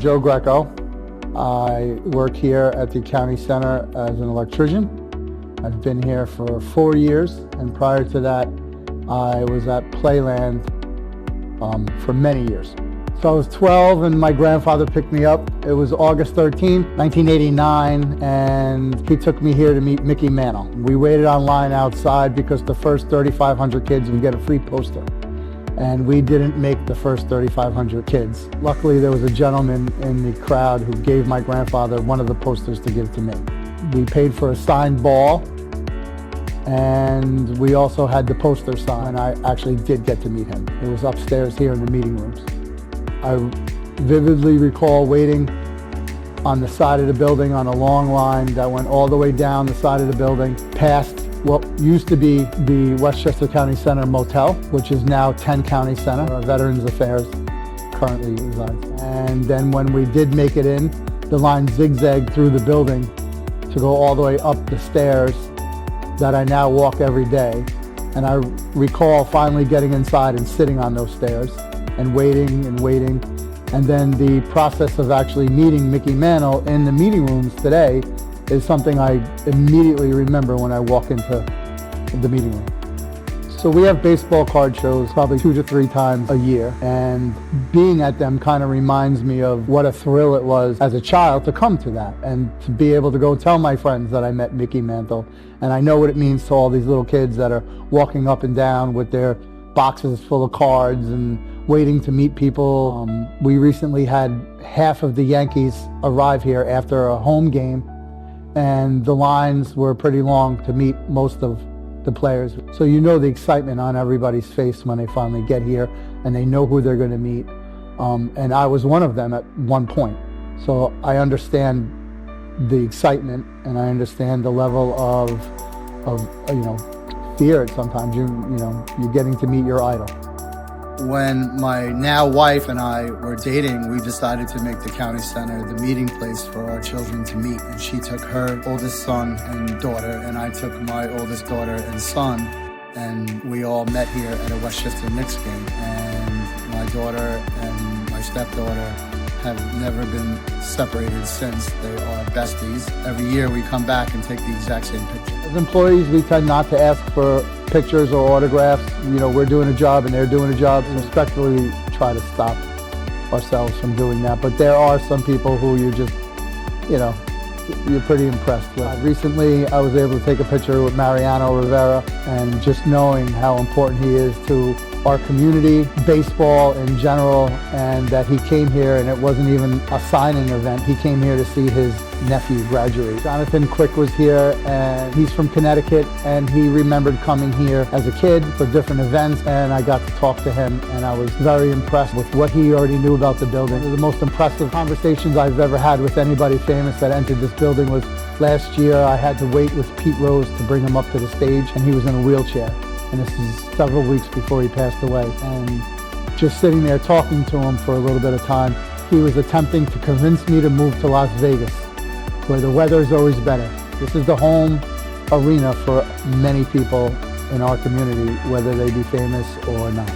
Joe Greco. I work here at the county center as an electrician. I've been here for 4 years, and prior to that, I was at Playland for many years. So I was 12 and my grandfather picked me up. It was August 13, 1989, and he took me here to meet Mickey Mantle. We waited online outside because the first 3,500 kids would get a free poster. And we didn't make the first 3,500 kids. Luckily, there was a gentleman in the crowd who gave my grandfather one of the posters to give to me. We paid for a signed ball, and we also had the poster signed. I actually did get to meet him. It was upstairs here in the meeting rooms. I vividly recall waiting on the side of the building on a long line that went all the way down the side of the building, past what used to be the Westchester County Center Motel, which is now 10 County Center, where Veterans Affairs currently resides. And then when we did make it in, the line zigzagged through the building to go all the way up the stairs that I now walk every day. And I recall finally getting inside and sitting on those stairs and waiting and waiting. And then the process of actually meeting Mickey Mantle in the meeting rooms today is something I immediately remember when I walk into the meeting room. So we have baseball card shows probably 2 to 3 times a year, and being at them kind of reminds me of what a thrill it was as a child to come to that and to be able to go tell my friends that I met Mickey Mantle. And I know what it means to all these little kids that are walking up and down with their boxes full of cards and waiting to meet people. We recently had half of the Yankees arrive here after a home game, and the lines were pretty long to meet most of the players. So you know the excitement on everybody's face when they finally get here and they know who they're going to meet. And I was one of them at one point. So I understand the excitement, and I understand the level of fear sometimes. You're getting to meet your idol. When my now wife and I were dating, we decided to make the county center the meeting place for our children to meet. And she took her oldest son and daughter, and I took my oldest daughter and son, and we all met here at a Westchester Knicks game. And my daughter and my stepdaughter have never been separated since. They are besties. Every year we come back and take the exact same picture. As employees, we tend not to ask for pictures or autographs. We're doing a job and they're doing a job. So respectfully try to stop ourselves from doing that. But there are some people who you're pretty impressed with. Recently, I was able to take a picture with Mariano Rivera, and just knowing how important he is to our community, baseball in general, and that he came here and it wasn't even a signing event. He came here to see his nephew graduate. Jonathan Quick was here, and he's from Connecticut, and he remembered coming here as a kid for different events, and I got to talk to him, and I was very impressed with what he already knew about the building. The most impressive conversations I've ever had with anybody famous that entered this building was last year. I had to wait with Pete Rose to bring him up to the stage, and he was in a wheelchair. And this is several weeks before he passed away. And just sitting there talking to him for a little bit of time, he was attempting to convince me to move to Las Vegas, where the weather is always better. This is the home arena for many people in our community, whether they be famous or not.